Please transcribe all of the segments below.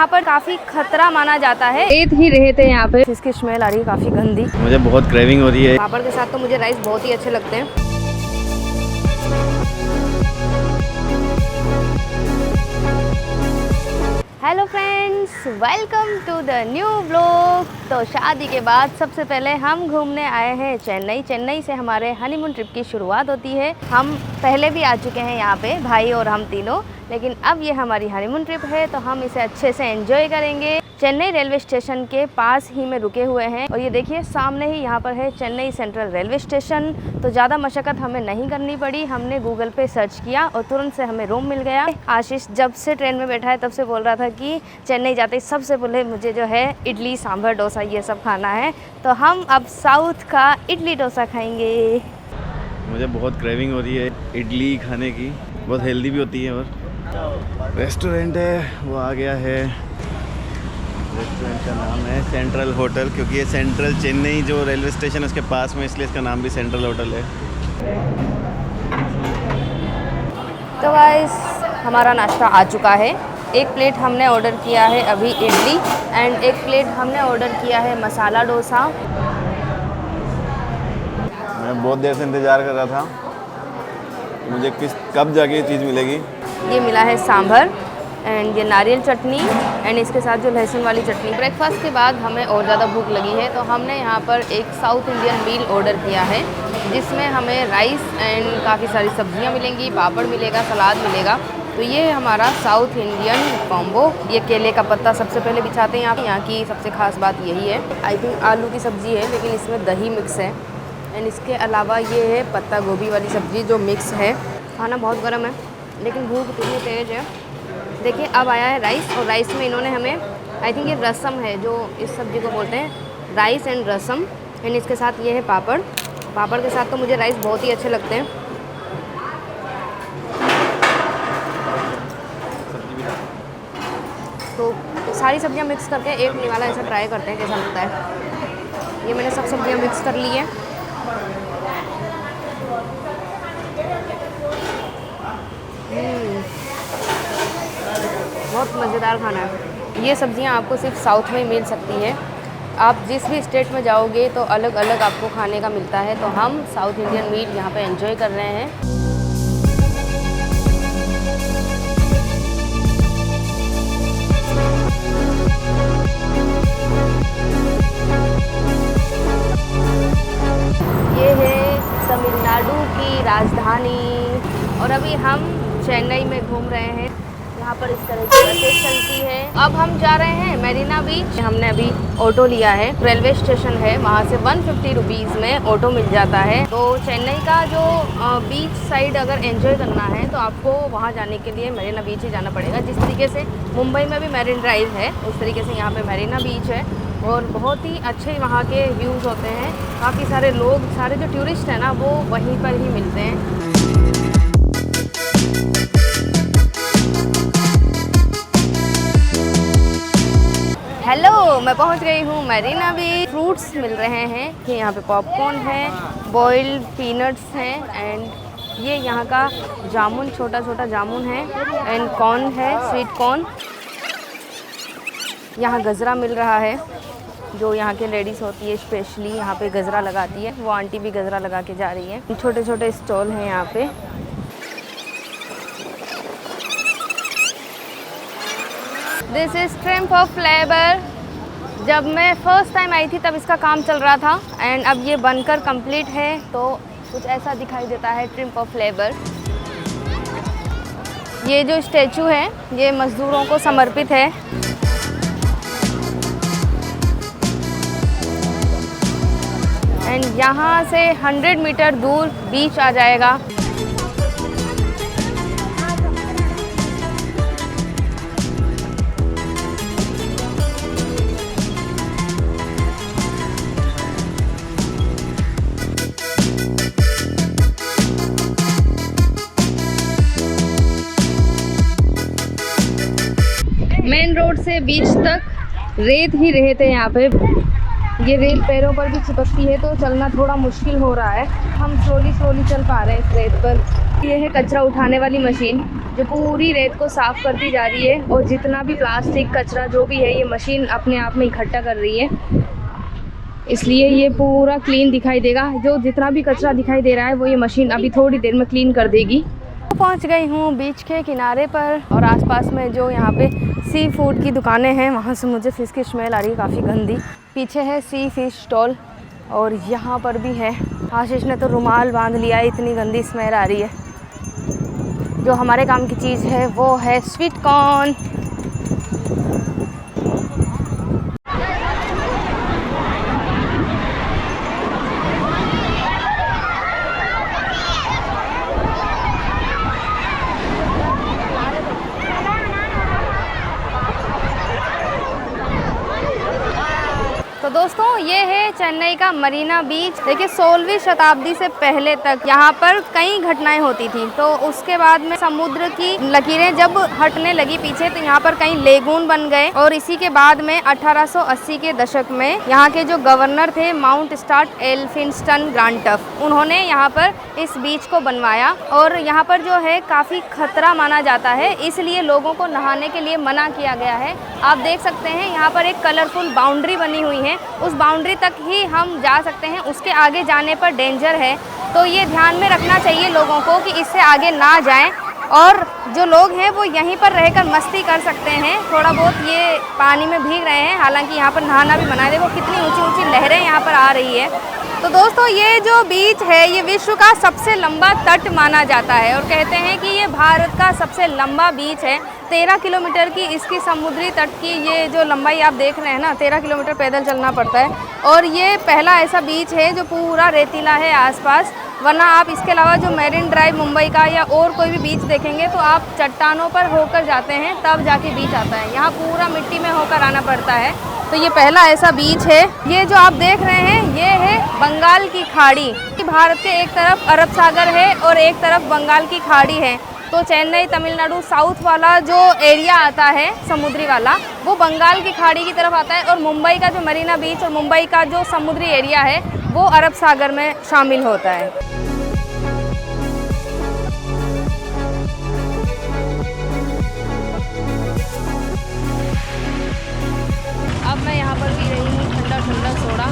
यहाँ पर काफी खतरा माना जाता है। रेत ही रेत है यहाँ पे, इसकी स्मेल आ रही है काफी गंदी। मुझे बहुत क्रेविंग हो रही है। पापड़ के साथ तो मुझे राइस बहुत ही अच्छे लगते हैं। Hello friends, welcome to the new vlog. तो शादी के बाद सबसे पहले हम घूमने आए हैं चेन्नई। चेन्नई से हमारे हनीमून ट्रिप की शुरुआत होती है। हम पहले भी आ चुके हैं यहाँ पे, भाई और हम तीनों, लेकिन अब ये हमारी हनीमून ट्रिप है तो हम इसे अच्छे से एंजॉय करेंगे। चेन्नई रेलवे स्टेशन के पास ही में रुके हुए हैं और ये देखिए सामने ही यहाँ पर है चेन्नई सेंट्रल रेलवे स्टेशन। तो ज़्यादा मशक्क़त हमें नहीं करनी पड़ी, हमने गूगल पे सर्च किया और तुरंत से हमें रूम मिल गया। आशीष जब से ट्रेन में बैठा है तब से बोल रहा था कि चेन्नई जाते ही सबसे पहले मुझे जो है इडली सांभर डोसा ये सब खाना है। तो हम अब साउथ का इडली डोसा खाएंगे। मुझे बहुत क्रेविंग हो रही है इडली खाने की, बहुत हेल्दी भी होती है। और रेस्टोरेंट है वो आ गया है। रेस्टोरेंट का नाम है सेंट्रल होटल, क्योंकि ये सेंट्रल चेन्नई जो रेलवे स्टेशन है उसके पास में, इसलिए इसका नाम भी सेंट्रल होटल है। तो गाइस हमारा नाश्ता आ चुका है। एक प्लेट हमने ऑर्डर किया है अभी इडली एंड एक प्लेट हमने ऑर्डर किया है मसाला डोसा। मैं बहुत देर से इंतज़ार कर रहा था मुझे कब जाके ये चीज़ मिलेगी। ये मिला है सांभर एंड ये नारियल चटनी एंड इसके साथ जो लहसुन वाली चटनी। ब्रेकफास्ट के बाद हमें और ज़्यादा भूख लगी है तो हमने यहाँ पर एक साउथ इंडियन मील ऑर्डर किया है, जिसमें हमें राइस एंड काफ़ी सारी सब्जियाँ मिलेंगी, पापड़ मिलेगा, सलाद मिलेगा। तो ये हमारा साउथ इंडियन कॉम्बो। ये केले का पत्ता सबसे पहले बिछाते हैं यहाँ की सबसे ख़ास बात यही है। आई थिंक आलू की सब्ज़ी है लेकिन इसमें दही मिक्स है एंड इसके अलावा ये है पत्ता गोभी वाली सब्ज़ी जो मिक्स है। खाना बहुत गर्म है लेकिन भूख इतनी तेज़ है। देखिए अब आया है राइस और राइस में इन्होंने हमें, आई थिंक ये रसम है जो इस सब्ज़ी को बोलते हैं, राइस एंड रसम एंड इसके साथ ये है पापड़। पापड़ के साथ तो मुझे राइस बहुत ही अच्छे लगते हैं। तो सारी सब्जियां मिक्स करके एक निवाला ऐसा ट्राई करते हैं कैसा लगता है। ये मैंने सब सब्जियां मिक्स कर ली है। बहुत मज़ेदार खाना है। ये सब्जियां आपको सिर्फ साउथ में ही मिल सकती है। आप जिस भी स्टेट में जाओगे तो अलग अलग आपको खाने का मिलता है। तो हम साउथ इंडियन मील यहाँ पे एंजॉय कर रहे हैं। ये है तमिलनाडु की राजधानी और अभी हम चेन्नई में घूम रहे हैं। यहाँ पर इस तरह की बसें चलती है। अब हम जा रहे हैं मरीना बीच। हमने अभी ऑटो लिया है, रेलवे स्टेशन है, वहाँ से 150 रुपीज़ में ऑटो मिल जाता है। तो चेन्नई का जो बीच साइड अगर एंजॉय करना है तो आपको वहाँ जाने के लिए मरीना बीच ही जाना पड़ेगा। जिस तरीके से मुंबई में भी मैरिन ड्राइव है उस तरीके से यहाँ पे मरीना बीच है और बहुत ही अच्छे वहाँ के व्यूज़ होते हैं। काफ़ी सारे लोग, सारे जो टूरिस्ट हैं ना वो वहीं पर ही मिलते हैं। हेलो, मैं पहुंच गई हूँ मरीना बीच। फ्रूट्स मिल रहे हैं कि यहाँ पे पॉपकॉर्न है, बॉइल्ड पीनट्स हैं एंड ये यहाँ का जामुन, छोटा छोटा जामुन है एंड कॉर्न है, स्वीट कॉर्न। यहाँ गजरा मिल रहा है जो यहाँ के लेडीज़ होती है स्पेशली यहाँ पे गजरा लगाती है। वो आंटी भी गजरा लगा के जा रही है। छोटे छोटे स्टॉल हैं यहाँ पे। This is triumph of flavour. जब मैं फर्स्ट टाइम आई थी तब इसका काम चल रहा था एंड अब ये बनकर कंप्लीट है तो कुछ ऐसा दिखाई देता है ट्रिम्प ऑफ फ्लेवर। ये जो स्टैचू है ये मज़दूरों को समर्पित है। एंड यहाँ से 100 मीटर दूर बीच आ जाएगा। मेन रोड से बीच तक रेत ही रेत है। यहाँ पे ये रेत पैरों पर भी चिपकती है तो चलना थोड़ा मुश्किल हो रहा है। हम स्लोली चल पा रहे हैं इस रेत पर। ये है कचरा उठाने वाली मशीन जो पूरी रेत को साफ़ करती जा रही है और जितना भी प्लास्टिक कचरा जो भी है ये मशीन अपने आप में इकट्ठा कर रही है, इसलिए ये पूरा क्लीन दिखाई देगा। जो जितना भी कचरा दिखाई दे रहा है वो ये मशीन अभी थोड़ी देर में क्लीन कर देगी। पहुंच गई हूँ बीच के किनारे पर और आसपास में जो यहाँ पे सी फूड की दुकानें हैं वहाँ से मुझे फ़िश की स्मेल आ रही है काफ़ी गंदी। पीछे है सी फिश स्टॉल और यहाँ पर भी है। आशीष ने तो रुमाल बांध लिया है, इतनी गंदी स्मेल आ रही है। जो हमारे काम की चीज़ है वो है स्वीट कॉर्न। तो दोस्तों ये है चेन्नई का मरीना बीच। देखिए 16वीं शताब्दी से पहले तक यहाँ पर कई घटनाएं होती थी, तो उसके बाद में समुद्र की लकीरें जब हटने लगी पीछे तो यहाँ पर कई लेगून बन गए और इसी के बाद में 1880 के दशक में यहाँ के जो गवर्नर थे माउंट स्टार्ट एल्फिंस्टन ग्रांटफ, उन्होंने यहाँ पर इस बीच को बनवाया और यहाँ पर जो है काफ़ी खतरा माना जाता है, इसलिए लोगों को नहाने के लिए मना किया गया है। आप देख सकते हैं यहाँ पर एक कलरफुल बाउंड्री बनी हुई है, उस बाउंड्री तक ही हम जा सकते हैं, उसके आगे जाने पर डेंजर है। तो ये ध्यान में रखना चाहिए लोगों को कि इससे आगे ना जाएं और जो लोग हैं वो यहीं पर रहकर मस्ती कर सकते हैं। थोड़ा बहुत ये पानी में भीग रहे हैं, हालांकि यहाँ पर नहाना भी मना है। देखो कितनी ऊंची ऊंची लहरें यहाँ पर आ रही है। तो दोस्तों ये जो बीच है ये विश्व का सबसे लंबा तट माना जाता है और कहते हैं कि ये भारत का सबसे लंबा बीच है। 13 किलोमीटर की इसकी समुद्री तट की ये जो लंबाई आप देख रहे हैं ना, 13 किलोमीटर पैदल चलना पड़ता है और ये पहला ऐसा बीच है जो पूरा रेतीला है आसपास। वरना आप इसके अलावा जो मैरिन ड्राइव मुंबई का या और कोई भी बीच देखेंगे तो आप चट्टानों पर होकर जाते हैं तब जाके बीच आता है। यहाँ पूरा मिट्टी में होकर आना पड़ता है। तो ये पहला ऐसा बीच है। ये जो आप देख रहे हैं ये है बंगाल की खाड़ी। भारत के एक तरफ अरब सागर है और एक तरफ बंगाल की खाड़ी है। तो चेन्नई तमिलनाडु साउथ वाला जो एरिया आता है समुद्री वाला वो बंगाल की खाड़ी की तरफ आता है और मुंबई का जो मरीना बीच और मुंबई का जो समुद्री एरिया है वो अरब सागर में शामिल होता है। अब मैं यहाँ पर पी रही हूँ ठंडा ठंडा सोडा।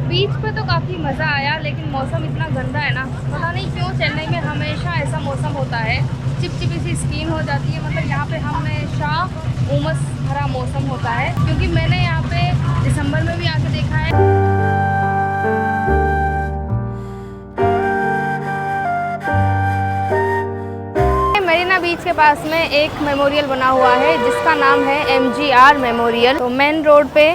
बीच पे तो काफ़ी मज़ा आया लेकिन मौसम इतना गंदा है ना, पता नहीं क्यों चेन्नई में हमेशा ऐसा मौसम होता है, चिपचिपी सी स्किन हो जाती है। मतलब यहाँ पे हमेशा उमस भरा मौसम होता है, क्योंकि मैंने यहाँ पे दिसंबर में भी आके देखा है। मरीना बीच के पास में एक मेमोरियल बना हुआ है जिसका नाम है MGR मेमोरियल। तो मेन रोड पे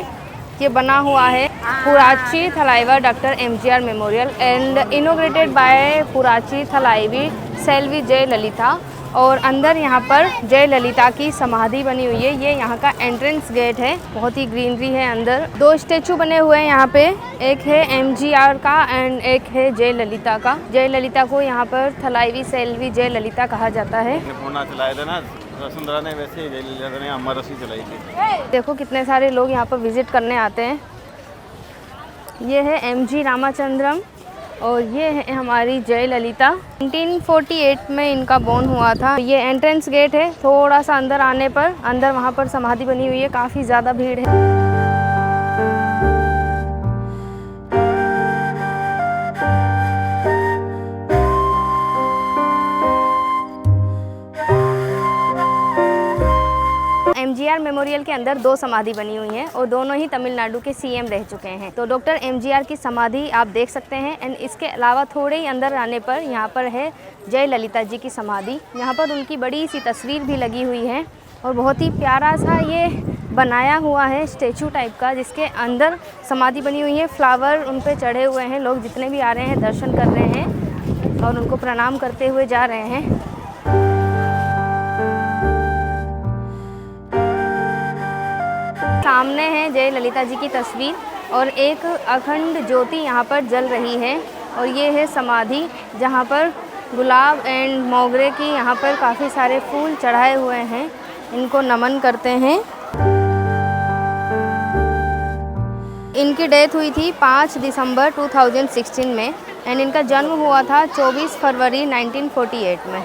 ये बना हुआ है Puratchi Thalaivar doctor MGR memorial and inaugurated by Puratchi Thalaivi Selvi Jaya Lalitha. और अंदर यहाँ पर जय ललिता की समाधि बनी हुई है। ये यहाँ का एंट्रेंस गेट है, बहुत ही ग्रीनरी है अंदर। 2 स्टेचू बने हुए हैं यहाँ पे, एक है MGR का एंड एक है जय ललिता का। जय ललिता को यहाँ पर थलाइवी सेल्वी जय ललिता कहा जाता है। चलाया था ना वसुंधरा ने, वैसे जय ललिता ने अमर रसी चलाई थी। देखो कितने सारे लोग यहाँ पर विजिट करने आते हैं। ये है MG रामाचंद्रम और ये है हमारी जय ललिता। 1948 में इनका बोर्न हुआ था। ये एंट्रेंस गेट है, थोड़ा सा अंदर आने पर अंदर वहाँ पर समाधि बनी हुई है, काफ़ी ज़्यादा भीड़ है। MGR मेमोरियल के अंदर 2 समाधि बनी हुई हैं और दोनों ही तमिलनाडु के CM रह चुके हैं। तो डॉक्टर MGR की समाधि आप देख सकते हैं एंड इसके अलावा थोड़े ही अंदर आने पर यहाँ पर है जय ललिता जी की समाधि। यहाँ पर उनकी बड़ी सी तस्वीर भी लगी हुई है और बहुत ही प्यारा सा ये बनाया हुआ है स्टैचू टाइप का, जिसके अंदर समाधि बनी हुई है। फ्लावर उन पे चढ़े हुए हैं, लोग जितने भी आ रहे हैं दर्शन कर रहे हैं और उनको प्रणाम करते हुए जा रहे हैं। सामने है जय ललिता जी की तस्वीर और एक अखंड ज्योति यहाँ पर जल रही है और ये है समाधि जहाँ पर गुलाब एंड मोगरे की यहाँ पर काफ़ी सारे फूल चढ़ाए हुए हैं, इनको नमन करते हैं। इनकी डेथ हुई थी 5 दिसंबर 2016 में एंड इनका जन्म हुआ था 24 फरवरी 1948 में।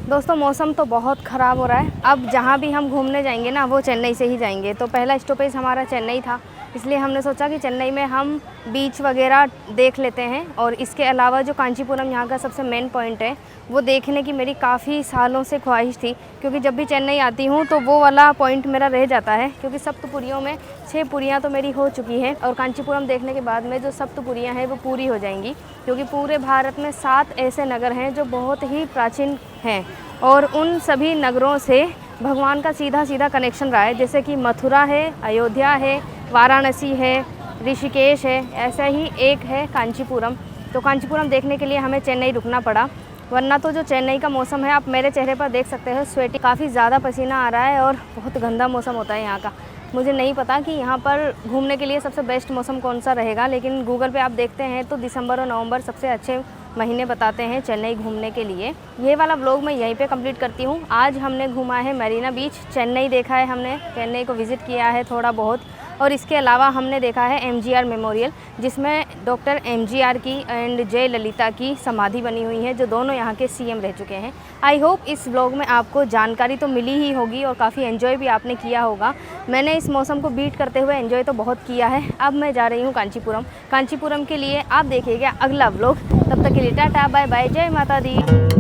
दोस्तों मौसम तो बहुत ख़राब हो रहा है। अब जहाँ भी हम घूमने जाएंगे ना वो चेन्नई से ही जाएंगे। तो पहला स्टॉपेज हमारा चेन्नई था, इसलिए हमने सोचा कि चेन्नई में हम बीच वगैरह देख लेते हैं। और इसके अलावा जो कांचीपुरम यहाँ का सबसे मेन पॉइंट है वो देखने की मेरी काफ़ी सालों से ख्वाहिश थी, क्योंकि जब भी चेन्नई आती हूँ तो वो वाला पॉइंट मेरा रह जाता है। क्योंकि सप्तपुरियों में 6 पुरियाँ तो मेरी हो चुकी हैं और कांचीपुरम देखने के बाद में जो सप्तपुरियाँ हैं वो पूरी हो जाएंगी। क्योंकि पूरे भारत में 7 ऐसे नगर हैं जो बहुत ही प्राचीन हैं और उन सभी नगरों से भगवान का सीधा सीधा कनेक्शन रहा है। जैसे कि मथुरा है, अयोध्या है, वाराणसी है, ऋषिकेश है, ऐसा ही एक है कांचीपुरम। तो कांचीपुरम देखने के लिए हमें चेन्नई रुकना पड़ा, वरना तो जो चेन्नई का मौसम है आप मेरे चेहरे पर देख सकते हैं, स्वेटी, काफ़ी ज़्यादा पसीना आ रहा है और बहुत गंदा मौसम होता है यहाँ का। मुझे नहीं पता कि यहाँ पर घूमने के लिए सबसे बेस्ट मौसम कौन सा रहेगा, लेकिन गूगल पे आप देखते हैं तो दिसंबर और नवंबर सबसे अच्छे महीने बताते हैं चेन्नई घूमने के लिए। ये वाला व्लॉग मैं यहीं पे कंप्लीट करती हूँ। आज हमने घूमा है मरीना बीच, चेन्नई देखा है हमने, चेन्नई को विज़िट किया है थोड़ा बहुत, और इसके अलावा हमने देखा है MGR मेमोरियल, जिसमें डॉक्टर MGR की एंड जयललिता की समाधि बनी हुई है, जो दोनों यहाँ के CM रह चुके हैं। आई होप इस व्लॉग में आपको जानकारी तो मिली ही होगी और काफ़ी एंजॉय भी आपने किया होगा। मैंने इस मौसम को बीट करते हुए एंजॉय तो बहुत किया है। अब मैं जा रही हूँ कांचीपुरम के लिए आप देखिएगा अगला व्लॉग। तब तक के लिए टाटा बाय बाय, जय माता दी।